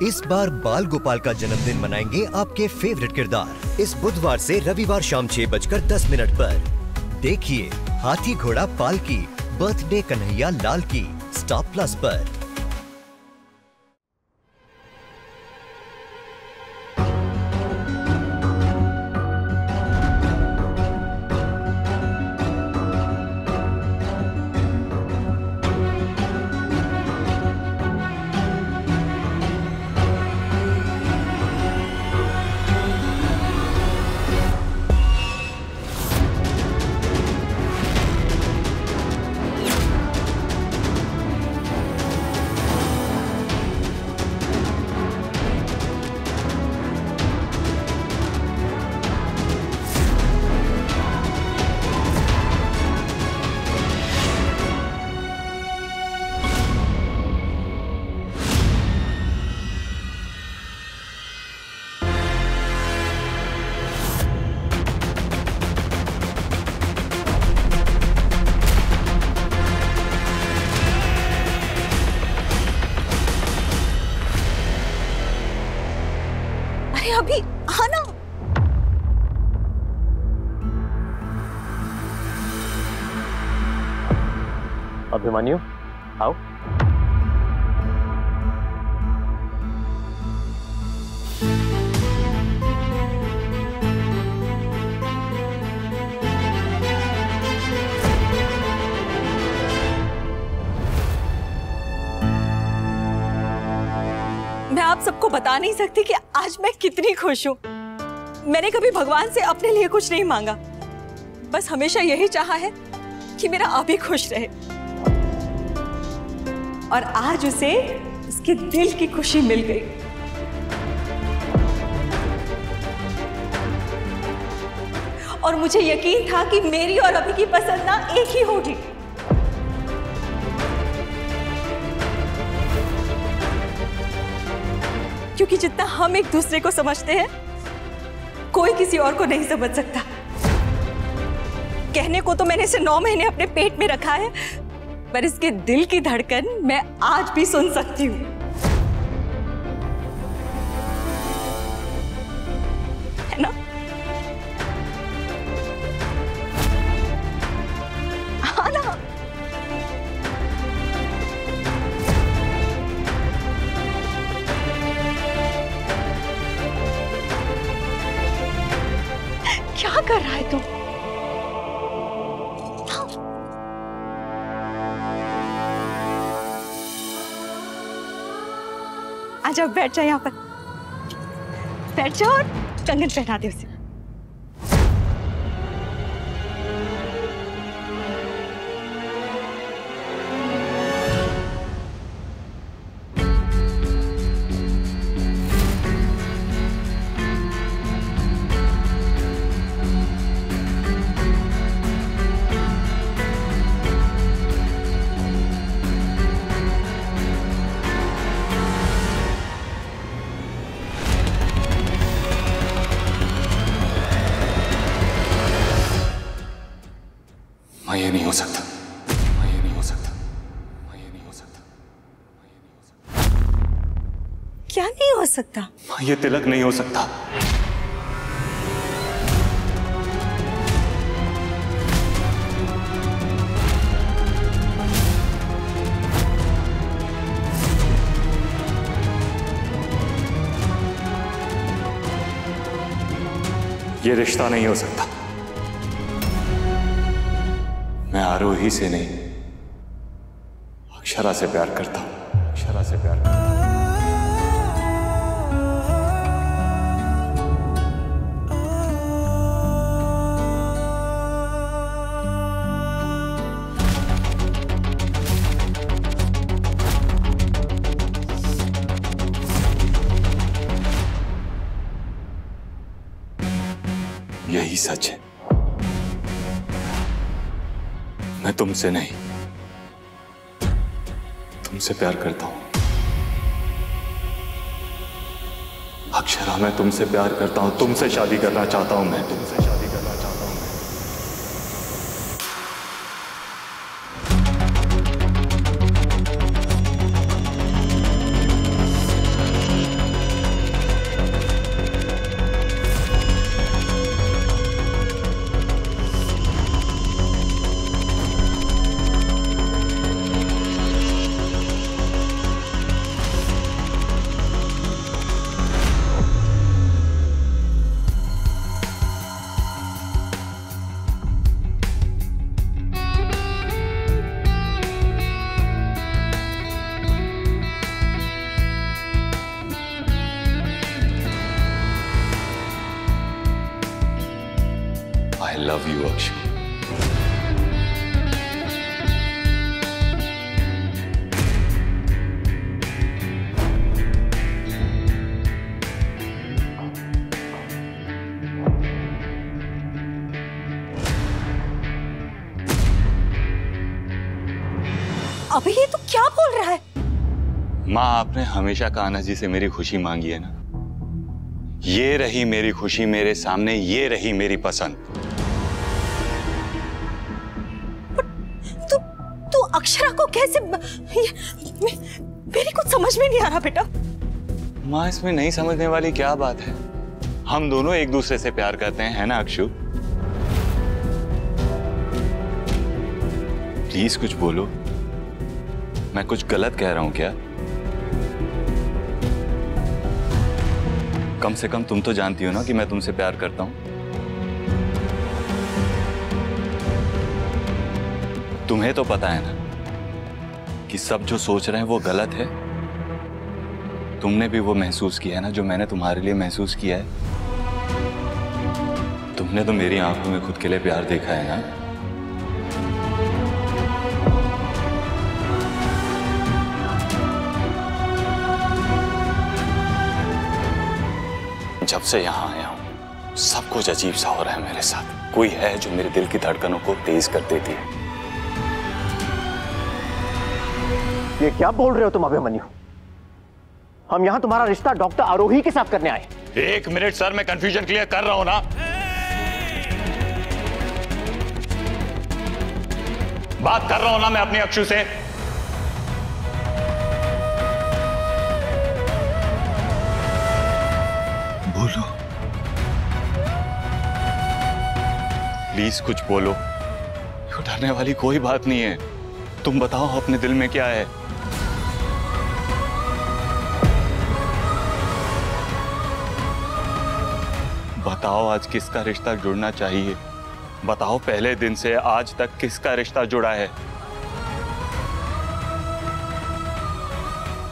इस बार बाल गोपाल का जन्मदिन मनाएंगे आपके फेवरेट किरदार। इस बुधवार से रविवार शाम 6:10 पर देखिए हाथी घोड़ा पाल की बर्थडे कन्हैया लाल की स्टार प्लस पर। अभी आना। अभिमन्यु आओ। मैं आप सबको बता नहीं सकती कि आज मैं कितनी खुश हूँ। मैंने कभी भगवान से अपने लिए कुछ नहीं मांगा, बस हमेशा यही चाहा है कि मेरा अभी खुश रहे। और आज उसे उसके दिल की खुशी मिल गई। और मुझे यकीन था कि मेरी और अभी की पसंद ना एक ही होगी। क्योंकि जितना हम एक दूसरे को समझते हैं, कोई किसी और को नहीं समझ सकता। कहने को तो मैंने इसे 9 महीने अपने पेट में रखा है, पर इसके दिल की धड़कन मैं आज भी सुन सकती हूँ। है ना? हाँ ना? क्या कर रहा है तू? आजा, बैठ जा यहाँ पर। बैठ जा और कंगन पहना दे उसे। ये नहीं हो सकता, ये नहीं हो सकता, ये नहीं हो सकता, ये नहीं हो सकता। क्या नहीं हो सकता? ये तिलक नहीं हो सकता। ये रिश्ता नहीं हो सकता। मैं आरोही से नहीं, अक्षरा से प्यार करता हूं। अक्षरा से प्यार करता हूं। यही सच है। मैं तुमसे नहीं, तुमसे प्यार करता हूं। अक्षरा, मैं तुमसे प्यार करता हूं, तुमसे शादी करना चाहता हूं। मैं तुमसे शादी करना चाहता हूं। Love you Akshu. अभी ये तो क्या बोल रहा है? माँ, आपने हमेशा कान्हा जी से मेरी खुशी मांगी है ना। ये रही मेरी खुशी मेरे सामने, ये रही मेरी पसंद। तू अक्षरा को कैसे मेरी कुछ समझ में नहीं आ रहा बेटा। माँ, इसमें नहीं समझने वाली क्या बात है? हम दोनों एक दूसरे से प्यार करते हैं, है ना अक्षु? प्लीज कुछ बोलो। मैं कुछ गलत कह रहा हूं क्या? कम से कम तुम तो जानती हो ना कि मैं तुमसे प्यार करता हूं। तुम्हें तो पता है ना कि सब जो सोच रहे हैं वो गलत है। तुमने भी वो महसूस किया है ना जो मैंने तुम्हारे लिए महसूस किया है। तुमने तो मेरी आंखों में खुद के लिए प्यार देखा है ना। जब से यहाँ आया हूं सब कुछ अजीब सा हो रहा है मेरे साथ। कोई है जो मेरे दिल की धड़कनों को तेज कर देती है। ये क्या बोल रहे हो तुम अभिमन्यु? हम यहाँ तुम्हारा रिश्ता डॉक्टर आरोही के साथ करने आए। एक मिनट सर, मैं कंफ्यूजन क्लियर कर रहा हूं ना। बात कर रहा हूं ना मैं अपनी अक्षु से। बोलो प्लीज, कुछ बोलो। डरने वाली कोई बात नहीं है। तुम बताओ अपने दिल में क्या है। बताओ आज किसका रिश्ता जुड़ना चाहिए। बताओ पहले दिन से आज तक किसका रिश्ता जुड़ा है।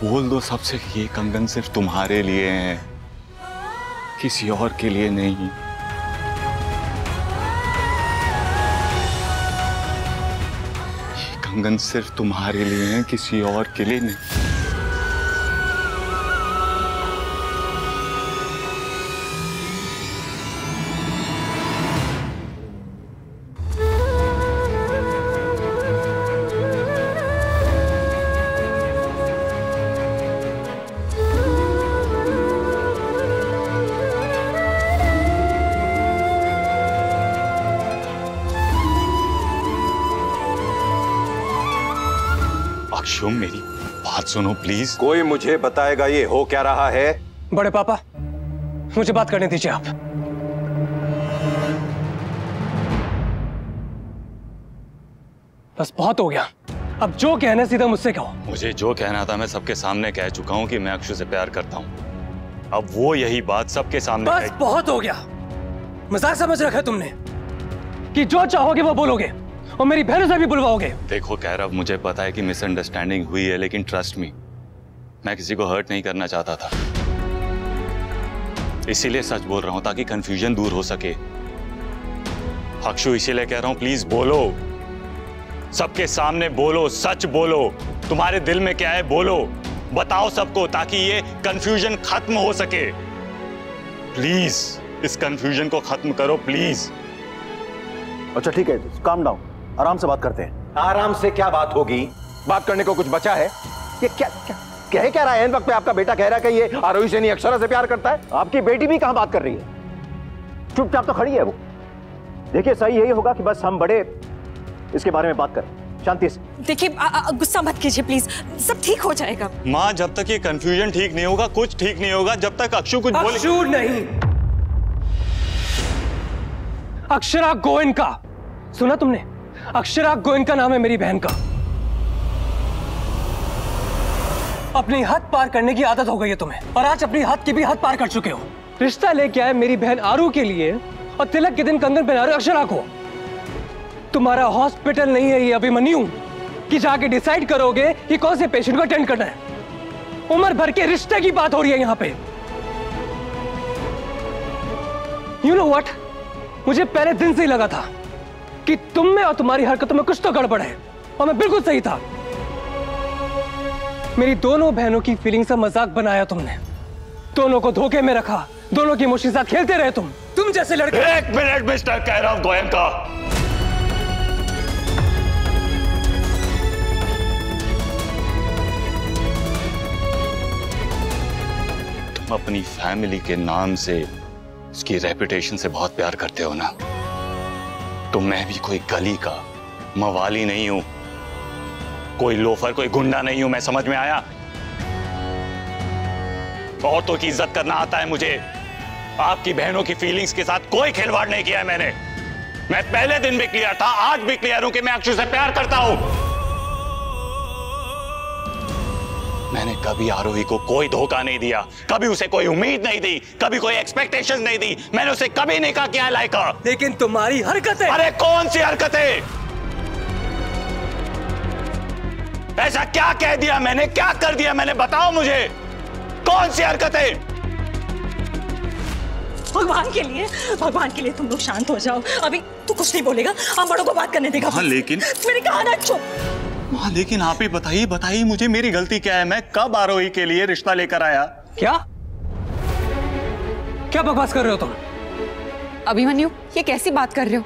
बोल दो सबसे ये कंगन सिर्फ तुम्हारे लिए है, किसी और के लिए नहीं। ये कंगन सिर्फ तुम्हारे लिए है, किसी और के लिए नहीं। अक्षु, मेरी बात सुनो प्लीज। कोई मुझे बताएगा ये हो क्या रहा है? बड़े पापा, मुझे बात करने दीजिए आप। बस बहुत हो गया, अब जो कहना सीधा मुझसे कहो। मुझे जो कहना था मैं सबके सामने कह चुका हूं कि मैं अक्षु से प्यार करता हूं। अब वो यही बात सबके सामने बस बहुत हो गया। मजाक समझ रखा है तुमने कि जो चाहोगे वो बोलोगे और मेरी बहनों से भी बुलवाओगे। देखो कैरव, मुझे पता है कि मिसअंडरस्टैंडिंग हुई है, लेकिन ट्रस्ट मी, मैं किसी को हर्ट नहीं करना चाहता था। इसीलिए सच बोल रहा हूं ताकि कंफ्यूजन दूर हो सके। अक्षु, इसीलिए कह रहा हूं प्लीज बोलो, सबके सामने बोलो, सच बोलो। तुम्हारे दिल में क्या है बोलो, बताओ सबको, ताकि ये कंफ्यूजन खत्म हो सके। प्लीज इस कंफ्यूजन को खत्म करो प्लीज। अच्छा ठीक है, काम डाउन, आराम से बात करते हैं। आराम से क्या बात होगी? बात करने को कुछ बचा है? ये क्या क्या कह क्या रहा है? इन वक्त पे आपका बेटा कह रहा है कि ये आरोही से नहीं अक्षरा से प्यार करता है। आपकी बेटी भी कहां बात कर रही है? चुपचाप तो खड़ी है वो। देखिए सही यही होगा कि बस हम बड़े इसके बारे में बात करें शांति से। देखिए गुस्सा मत कीजिए प्लीज, सब ठीक हो जाएगा। माँ, जब तक ये कंफ्यूजन ठीक नहीं होगा कुछ ठीक नहीं होगा। जब तक अक्षु कुछ बोले। अक्षु नहीं, अक्षरा गोयनका। सुना तुमने? अक्षरा गोयनका नाम है मेरी बहन का। अपनी हद पार करने की आदत हो गई है तुम्हें, और आज अपनी हद की भी हद पार कर चुके हो। रिश्ता लेके आए मेरी बहन आरू के लिए और तिलक के दिन कंगन पहना रहे हो अक्षरा को। तुम्हारा हॉस्पिटल नहीं है ये अभिमन्यु कि जाके डिसाइड करोगे कि कौन से पेशेंट को अटेंड करना है। उम्र भर के रिश्ते की बात हो रही है यहाँ पे। यू नो व्हाट, मुझे पहले दिन से ही लगा था कि तुम में और तुम्हारी हरकतों में कुछ तो गड़बड़ है, और मैं बिल्कुल सही था। मेरी दोनों बहनों की फीलिंग्स का मजाक बनाया तुमने, दोनों को धोखे में रखा, दोनों की इमोशन साथ खेलते रहे तुम जैसे लड़के। एक मिनट मिस्टर कैरव गोयनका, तुम अपनी फैमिली के नाम से, उसकी रेपुटेशन से बहुत प्यार करते हो ना। तो मैं भी कोई गली का मवाली नहीं हूं, कोई लोफर, कोई गुंडा नहीं हूं। मैं समझ में आया? औरतों की इज्जत करना आता है मुझे। आपकी बहनों की फीलिंग्स के साथ कोई खिलवाड़ नहीं किया है मैंने। मैं पहले दिन भी क्लियर था, आज भी क्लियर हूं कि मैं अक्षु से प्यार करता हूं। मैंने कभी आरोही को कोई धोखा नहीं दिया, कभी उसे कोई उम्मीद नहीं दी, कभी कोई एक्सपेक्टेशंस नहीं दी। मैंने उसे कभी नहीं कहा कि आई लाइक हर। लेकिन तुम्हारी हरकतें। अरे कौन सी हरकतें? ऐसा क्या कह दिया मैंने, क्या कर दिया मैंने, बताओ मुझे। कौन सी हरकतें? भगवान के लिए तुम लोग शांत हो जाओ। अभी तू कुछ नहीं बोलेगा, हम बड़ों को बात करने देगा। हाँ लेकिन मेरी कहा ना चुप। हाँ लेकिन आप ही बताइए मुझे, मेरी गलती क्या है? मैं कब आरोही के लिए रिश्ता लेकर आया? क्या बकवास कर रहे हो तुम? अभिमन्यु, ये कैसी बात कर रहे हो?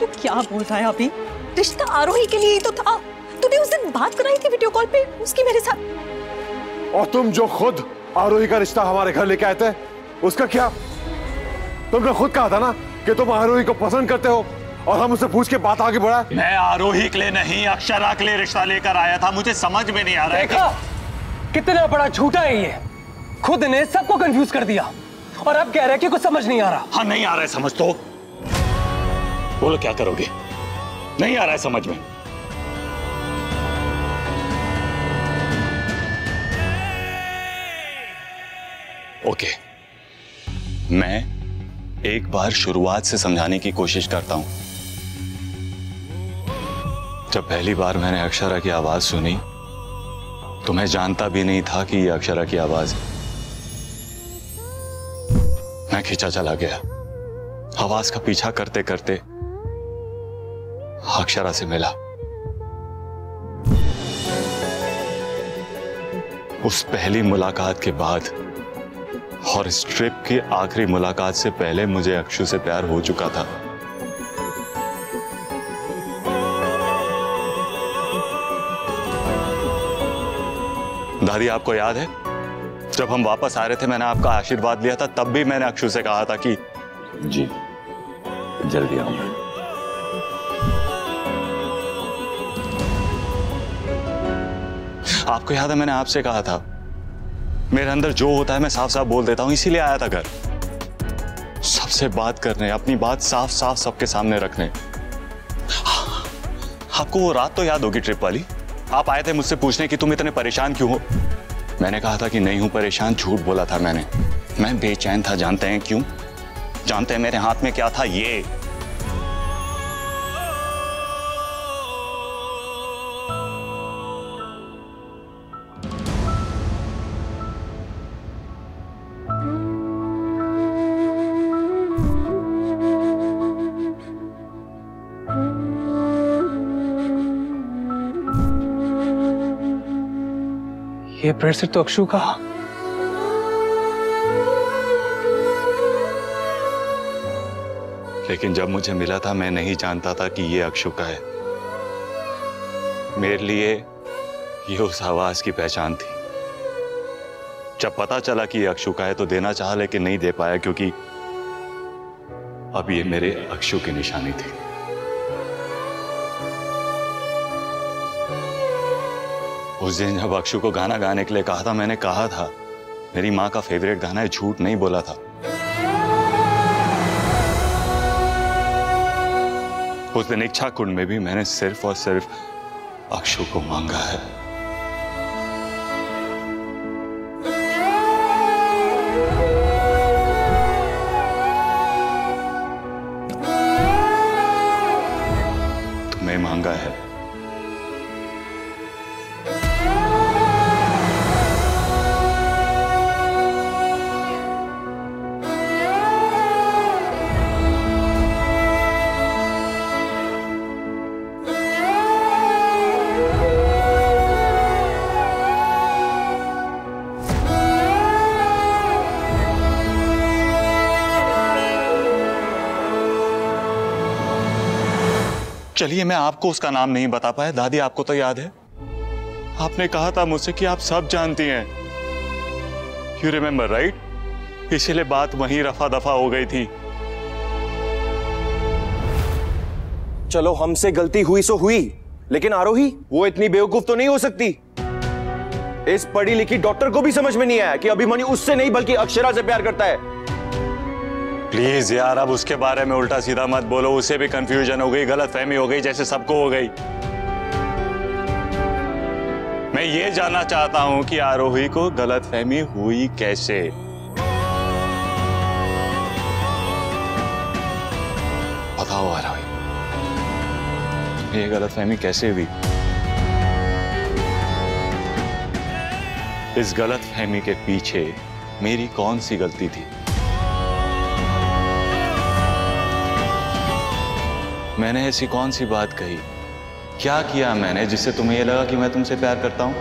तू क्या बोल रहा है अभी? रिश्ता आरोही के लिए ही तो था। तूने उस दिन बात कराई थी वीडियो कॉल पे उसकी मेरे साथ। और तुम जो खुद आरोही का रिश्ता हमारे घर लेके आए थे, उसका क्या? तुमने खुद कहा था ना कि तुम आरोही को पसंद करते हो, और हम उससे पूछ के बात आगे बढ़ा। मैं आरोही के लिए नहीं, अक्षरा के लिए रिश्ता लेकर आया था। मुझे समझ में नहीं आ रहा है। देखा कितना बड़ा झूठा है ये। खुद ने सबको कंफ्यूज कर दिया और अब कह रहे हैं कि कुछ समझ नहीं आ रहा। हाँ नहीं आ रहा है समझ तो बोलो, क्या करोगे? नहीं आ रहा है समझ में। ओके, मैं एक बार शुरुआत से समझाने की कोशिश करता हूं। जब पहली बार मैंने अक्षरा की आवाज सुनी तो मैं जानता भी नहीं था कि यह अक्षरा की आवाज है। मैं खींचा चला गया, आवाज का पीछा करते करते अक्षरा से मिला। उस पहली मुलाकात के बाद और इस ट्रिप की आखिरी मुलाकात से पहले मुझे अक्षु से प्यार हो चुका था। दादी, आपको याद है जब हम वापस आ रहे थे मैंने आपका आशीर्वाद लिया था, तब भी मैंने अक्षु से कहा था कि जी जल्दी आऊंगा। आपको याद है मैंने आपसे कहा था मेरे अंदर जो होता है मैं साफ साफ बोल देता हूं, इसीलिए आया था घर, सबसे बात करने, अपनी बात साफ साफ सबके सामने रखने। आपको वो रात तो याद होगी ट्रिप वाली, आप आए थे मुझसे पूछने कि तुम इतने परेशान क्यों हो। मैंने कहा था कि नहीं हूं परेशान, झूठ बोला था मैंने। मैं बेचैन था, जानते हैं क्यों? जानते हैं मेरे हाथ में क्या था? ये ब्रेसलेट तो अक्षु का। लेकिन जब मुझे मिला था मैं नहीं जानता था कि ये अक्षु का है। मेरे लिए ये उस आवाज की पहचान थी। जब पता चला कि ये अक्षु का है तो देना चाहा लेकिन नहीं दे पाया, क्योंकि अब ये मेरे अक्षु की निशानी थी। उस दिन जब अक्षु को गाना गाने के लिए कहा था, मैंने कहा था मेरी माँ का फेवरेट गाना है, झूठ नहीं बोला था। उस दिन इच्छा कुंड में भी मैंने सिर्फ और सिर्फ अक्षु को मांगा है। तुम्हें मांगा है। चलिए मैं आपको उसका नाम नहीं बता पाया। दादी आपको तो याद है, आपने कहा था मुझसे कि आप सब जानती हैं। You remember right? इसीलिए बात वहीं रफा दफा हो गई थी। चलो हमसे गलती हुई सो हुई, लेकिन आरोही वो इतनी बेवकूफ तो नहीं हो सकती। इस पढ़ी लिखी डॉक्टर को भी समझ में नहीं आया कि अभिमन्यु उससे नहीं बल्कि अक्षरा से प्यार करता है। प्लीज यार अब उसके बारे में उल्टा सीधा मत बोलो। उसे भी कंफ्यूजन हो गई, गलतफहमी हो गई, जैसे सबको हो गई। मैं ये जानना चाहता हूं कि आरोही को गलतफहमी हुई कैसे। बताओ आरोही, ये गलतफहमी कैसे हुई? इस गलतफहमी के पीछे मेरी कौन सी गलती थी? मैंने ऐसी कौन सी बात कही, क्या किया मैंने जिससे तुम्हें यह लगा कि मैं तुमसे प्यार करता हूं?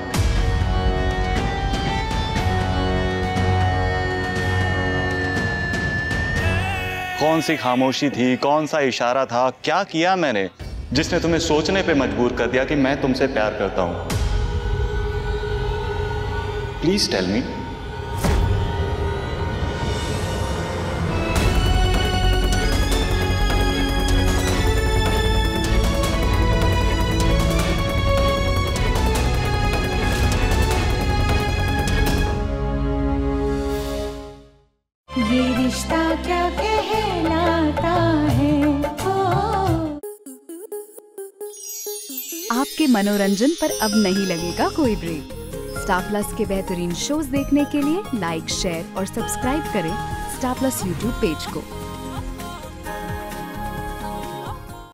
कौन सी खामोशी थी, कौन सा इशारा था, क्या किया मैंने जिसने तुम्हें सोचने पे मजबूर कर दिया कि मैं तुमसे प्यार करता हूं? Please tell me. ये रिश्ता क्या कहलाता है। आपके मनोरंजन पर अब नहीं लगेगा कोई ब्रेक। स्टार प्लस के बेहतरीन शोज देखने के लिए लाइक, शेयर और सब्सक्राइब करें स्टार प्लस यूट्यूब पेज को।